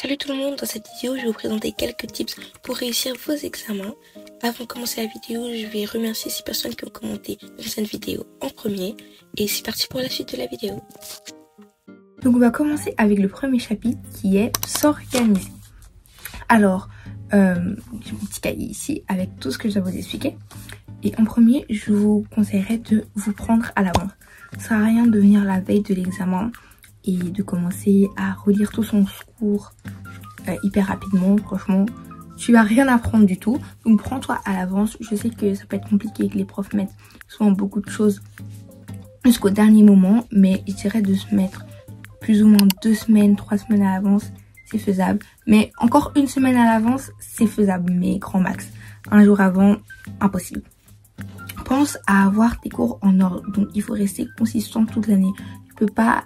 Salut tout le monde, dans cette vidéo je vais vous présenter quelques tips pour réussir vos examens. Avant de commencer la vidéo, je vais remercier 6 personnes qui ont commenté cette vidéo en premier. Et c'est parti pour la suite de la vidéo. Donc on va commencer avec le premier chapitre qui est s'organiser. Alors, j'ai mon petit cahier ici avec tout ce que je dois vous expliquer. Et en premier, je vous conseillerais de vous prendre à l'avance. Ça sert à rien de venir la veille de l'examen et de commencer à relire tout son cours hyper rapidement. Franchement, tu vas rien apprendre du tout. Donc prends-toi à l'avance. Je sais que ça peut être compliqué, que les profs mettent souvent beaucoup de choses jusqu'au dernier moment, mais je dirais de se mettre plus ou moins 2 semaines, 3 semaines à l'avance, c'est faisable. Mais encore 1 semaine à l'avance, c'est faisable, mais grand max. Un jour avant, impossible. Pense à avoir tes cours en ordre, donc il faut rester consistant toute l'année. Tu peux pas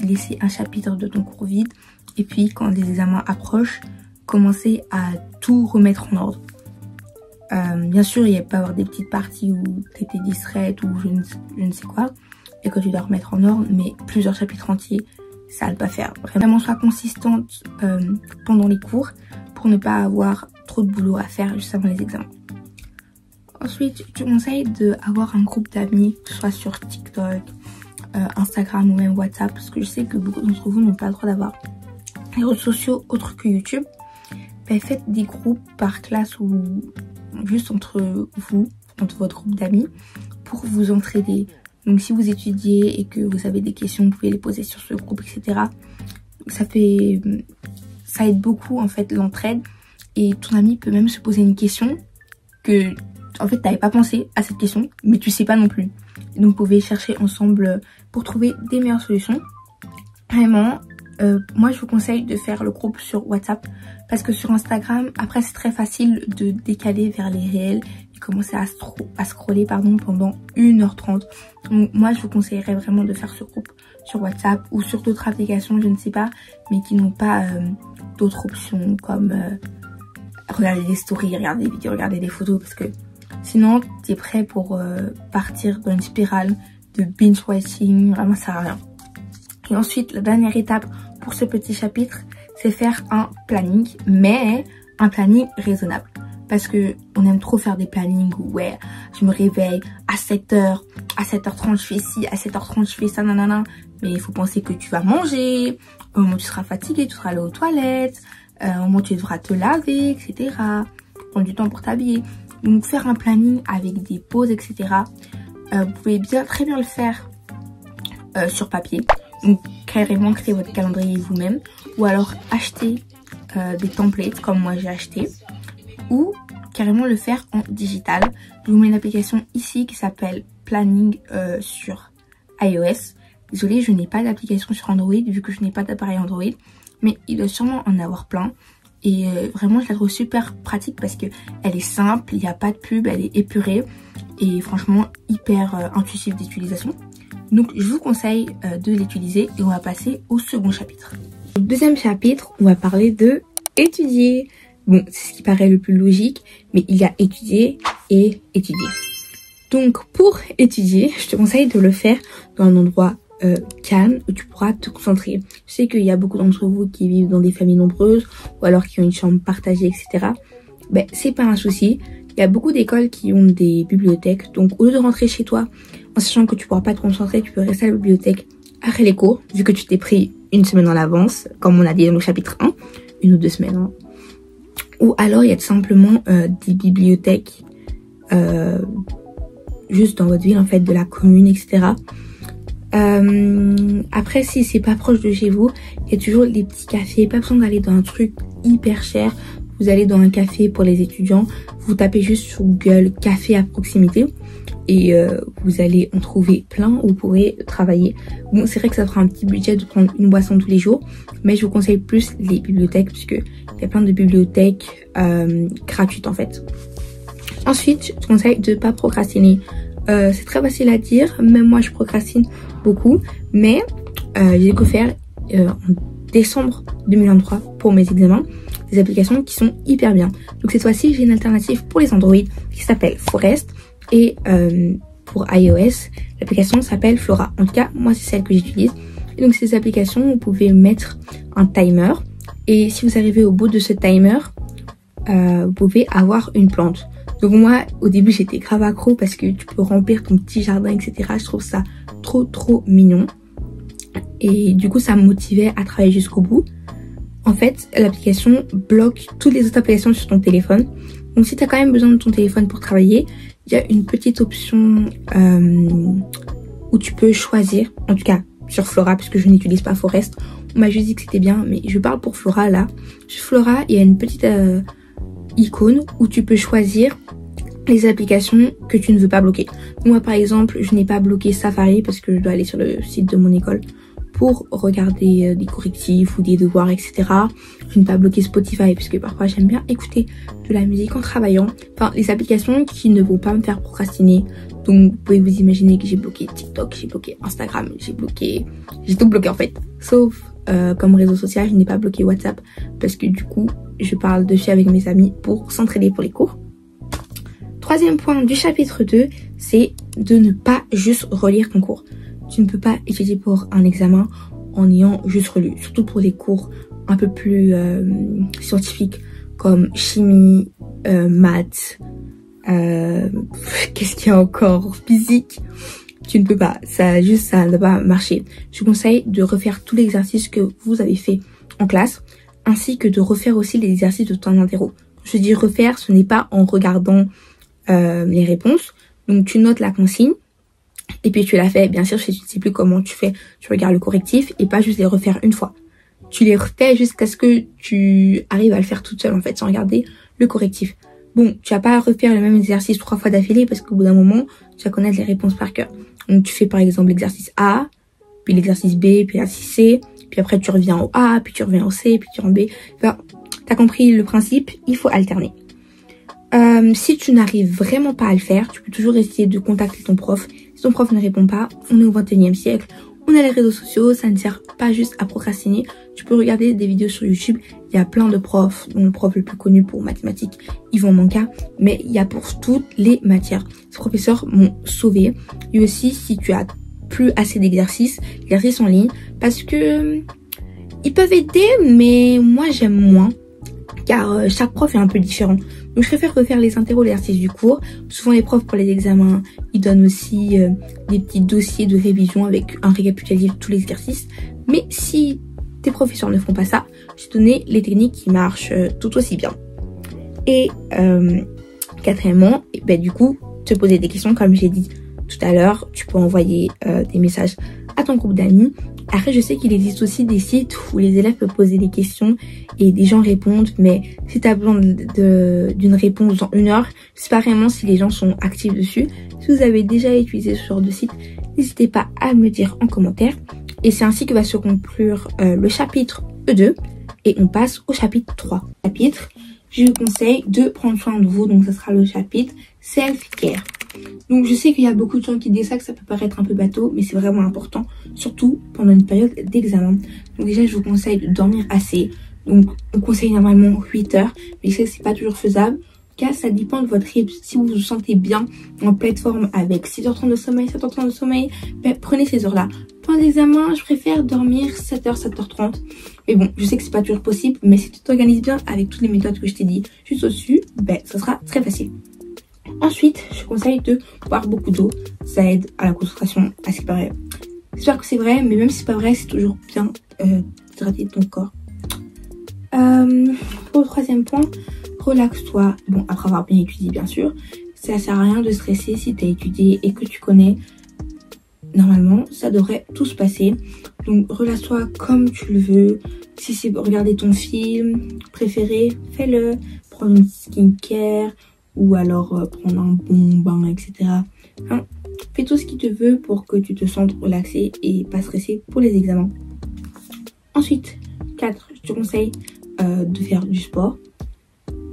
laisser un chapitre de ton cours vide et puis quand les examens approchent, commencer à tout remettre en ordre. Bien sûr, il peut y avoir des petites parties où tu étais distraite ou je ne sais quoi et que tu dois remettre en ordre, mais plusieurs chapitres entiers, ça va pas faire. Vraiment, sois consistante pendant les cours pour ne pas avoir trop de boulot à faire juste avant les examens. Ensuite, je te conseille d'avoir un groupe d'amis, soit sur TikTok, Instagram ou même WhatsApp, parce que je sais que beaucoup d'entre vous n'ont pas le droit d'avoir les réseaux sociaux autres que YouTube. Ben, faites des groupes par classe ou juste entre vous, entre votre groupe d'amis, pour vous entraider. Donc si vous étudiez et que vous avez des questions, vous pouvez les poser sur ce groupe, etc. Ça aide beaucoup en fait l'entraide, et ton ami peut même se poser une question que en fait t'avais pas pensé à cette question, mais tu sais pas non plus. Et donc vous pouvez chercher ensemble pour trouver des meilleures solutions. Vraiment, moi je vous conseille de faire le groupe sur WhatsApp, parce que sur Instagram, après c'est très facile de décaler vers les réels et commencer à scroller pendant 1h30. Donc moi je vous conseillerais vraiment de faire ce groupe sur WhatsApp ou sur d'autres applications, je ne sais pas, mais qui n'ont pas d'autres options comme regarder des stories, regarder des vidéos, regarder des photos, parce que sinon tu es prêt pour partir dans une spirale de binge watching, vraiment ça sert à rien. Et ensuite, la dernière étape pour ce petit chapitre, c'est faire un planning, mais un planning raisonnable. Parce que on aime trop faire des plannings où ouais, je me réveille à 7h, à 7h30 je fais ci, à 7h30 je fais ça, nanana. Mais il faut penser que tu vas manger, au moment où tu seras fatigué, tu seras allé aux toilettes, au moment où tu devras te laver, etc. Prendre du temps pour t'habiller. Donc faire un planning avec des pauses, etc. Vous pouvez très bien le faire sur papier. Donc carrément créer votre calendrier vous-même, ou alors acheter des templates comme moi j'ai acheté, ou carrément le faire en digital. Je vous mets une application ici qui s'appelle Planning sur iOS. Désolée, je n'ai pas d'application sur Android vu que je n'ai pas d'appareil Android, mais il doit sûrement en avoir plein. Et vraiment je la trouve super pratique parce que elle est simple, il n'y a pas de pub, elle est épurée et franchement hyper intuitive d'utilisation. Donc je vous conseille de l'utiliser et on va passer au second chapitre. Au deuxième chapitre, on va parler de étudier. Bon, c'est ce qui paraît le plus logique, mais il y a étudier et étudier. Donc pour étudier, je te conseille de le faire dans un endroit calme où tu pourras te concentrer. Je sais qu'il y a beaucoup d'entre vous qui vivent dans des familles nombreuses ou alors qui ont une chambre partagée, etc. Ben, c'est pas un souci. Il y a beaucoup d'écoles qui ont des bibliothèques. Donc au lieu de rentrer chez toi en sachant que tu pourras pas te concentrer, tu peux rester à la bibliothèque après les cours, vu que tu t'es pris 1 semaine en avance, comme on a dit dans le chapitre 1, 1 ou 2 semaines. Hein. Ou alors il y a tout simplement des bibliothèques juste dans votre ville, en fait, de la commune, etc. Après, si c'est pas proche de chez vous, il y a toujours des petits cafés. Pas besoin d'aller dans un truc hyper cher. Vous allez dans un café pour les étudiants, vous tapez juste sur Google café à proximité et vous allez en trouver plein où vous pourrez travailler. Bon, c'est vrai que ça fera un petit budget de prendre une boisson tous les jours, mais je vous conseille plus les bibliothèques puisque il y a plein de bibliothèques gratuites en fait. Ensuite, je te conseille de pas procrastiner. C'est très facile à dire, même moi je procrastine beaucoup, mais j'ai découvert en décembre 2023 pour mes examens des applications qui sont hyper bien. Donc cette fois-ci j'ai une alternative pour les Android qui s'appelle Forest et pour iOS l'application s'appelle Flora. En tout cas moi c'est celle que j'utilise. Et donc ces applications vous pouvez mettre un timer Et si vous arrivez au bout de ce timer, vous pouvez avoir une plante. Donc moi, au début, j'étais grave accro parce que tu peux remplir ton petit jardin, etc. Je trouve ça trop mignon. Et du coup, ça me motivait à travailler jusqu'au bout. En fait, l'application bloque toutes les autres applications sur ton téléphone. Donc si tu as quand même besoin de ton téléphone pour travailler, il y a une petite option où tu peux choisir, en tout cas sur Flora, puisque je n'utilise pas Forest. On m'a juste dit que c'était bien, mais je parle pour Flora là. Sur Flora, il y a une petite icône où tu peux choisir les applications que tu ne veux pas bloquer. Moi par exemple, je n'ai pas bloqué Safari parce que je dois aller sur le site de mon école pour regarder des correctifs ou des devoirs, etc. Je n'ai pas bloqué Spotify parce que parfois j'aime bien écouter de la musique en travaillant. Enfin, les applications qui ne vont pas me faire procrastiner. Donc vous pouvez vous imaginer que j'ai bloqué TikTok, j'ai bloqué Instagram, j'ai tout bloqué en fait. Sauf comme réseau social, je n'ai pas bloqué WhatsApp parce que du coup, je parle dessus avec mes amis pour s'entraider pour les cours. Troisième point du chapitre 2, c'est de ne pas juste relire ton cours. Tu ne peux pas étudier pour un examen en ayant juste relu, surtout pour des cours un peu plus scientifiques comme chimie, maths, qu'est-ce qu'il y a encore, physique. Tu ne peux pas, ça ne va pas marcher. Je vous conseille de refaire tous les exercices que vous avez fait en classe, ainsi que de refaire aussi les exercices de temps d'interro. Je dis refaire, ce n'est pas en regardant les réponses. Donc tu notes la consigne et puis tu la fais. Bien sûr, si tu ne sais plus comment tu fais, tu regardes le correctif et pas juste les refaire une fois. Tu les refais jusqu'à ce que tu arrives à le faire toute seule en fait, sans regarder le correctif. Bon, tu vas pas refaire le même exercice 3 fois d'affilée parce qu'au bout d'un moment, tu vas connaître les réponses par cœur. Donc tu fais par exemple l'exercice A, puis l'exercice B, puis l'exercice C, puis après tu reviens au A, puis tu reviens au C, puis tu reviens au B. Enfin, t'as compris le principe, il faut alterner. Si tu n'arrives vraiment pas à le faire, tu peux toujours essayer de contacter ton prof. Si ton prof ne répond pas, on est au 21e siècle, on a les réseaux sociaux, ça ne sert pas juste à procrastiner. Tu peux regarder des vidéos sur YouTube, il y a plein de profs, dont le prof le plus connu pour mathématiques, Yvan Manka, mais il y a pour toutes les matières. Ces professeurs m'ont sauvé. Et aussi, si tu as plus assez d'exercices en ligne, parce que ils peuvent aider, mais moi j'aime moins, car chaque prof est un peu différent. Donc je préfère refaire les interros, les exercices du cours. Souvent les profs pour les examens, ils donnent aussi des petits dossiers de révision avec un récapitulatif de tous les exercices. Mais si tes professeurs ne font pas ça, je te donne les techniques qui marchent tout aussi bien. Et quatrièmement, du coup, te poser des questions comme j'ai dit tout à l'heure. Tu peux envoyer des messages à ton groupe d'amis. Après, je sais qu'il existe aussi des sites où les élèves peuvent poser des questions et des gens répondent. Mais si tu as besoin d'une réponse dans 1 heure, je sais pas vraiment si les gens sont actifs dessus. Si vous avez déjà utilisé ce genre de site, n'hésitez pas à me le dire en commentaire. Et c'est ainsi que va se conclure le chapitre E2. Et on passe au chapitre 3. Je vous conseille de prendre soin de vous. Donc, ce sera le chapitre Self-Care. Donc, je sais qu'il y a beaucoup de gens qui disent ça, que ça peut paraître un peu bateau, mais c'est vraiment important, surtout pendant une période d'examen. Donc, déjà, je vous conseille de dormir assez. Donc, on conseille normalement 8 heures, mais je sais que c'est pas toujours faisable, car ça dépend de votre rythme. Si vous vous sentez bien en pleine forme avec 6h30 de sommeil, 7h30 de sommeil, prenez ces heures-là. Pendant l'examen, je préfère dormir 7h, 7h30. Mais bon, je sais que c'est pas toujours possible, mais si tu t'organises bien avec toutes les méthodes que je t'ai dit juste au-dessus, ça sera très facile. Ensuite, je conseille de boire beaucoup d'eau. Ça aide à la concentration, à ce qui paraît. J'espère que c'est vrai, mais même si c'est pas vrai, c'est toujours bien d'hydrater ton corps. Pour le troisième point, relaxe-toi. Bon, après avoir bien étudié, bien sûr. Ça sert à rien de stresser si tu as étudié et que tu connais. Normalement, ça devrait tout se passer. Donc, relaxe-toi comme tu le veux. Si c'est regarder ton film préféré, fais-le. Prends une skincare ou alors prendre un bon bain, etc. Hein, fais tout ce qui te veut pour que tu te sentes relaxé et pas stressé pour les examens. Ensuite, 4, je te conseille de faire du sport.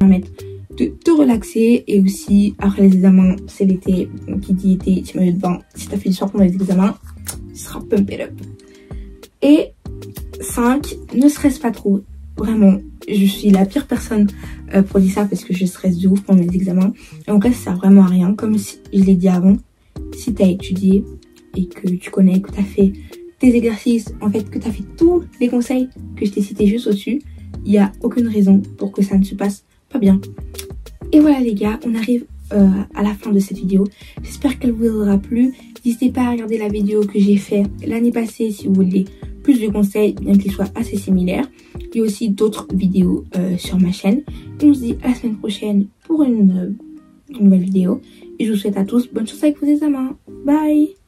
Permettre de te relaxer et aussi après les examens, c'est l'été, qui dit été, tu maillot de bain. Si tu as fait du sport pendant les examens, tu seras pump it up. Et 5, ne stresse pas trop. Vraiment, je suis la pire personne pour dire ça parce que je stresse de ouf pendant les examens. Et en fait, ça sert vraiment à rien. Comme je l'ai dit avant, si tu as étudié et que tu connais, que tu as fait tes exercices, en fait, que tu as fait tous les conseils que je t'ai cités juste au-dessus, il n'y a aucune raison pour que ça ne se passe pas bien. Et voilà les gars, on arrive à la fin de cette vidéo. J'espère qu'elle vous aura plu. N'hésitez pas à regarder la vidéo que j'ai faite l'année passée si vous voulez plus de conseils, bien qu'ils soient assez similaires. Il y a aussi d'autres vidéos sur ma chaîne. Et on se dit à la semaine prochaine pour une nouvelle vidéo. Et je vous souhaite à tous bonne chance avec vos examens. Bye!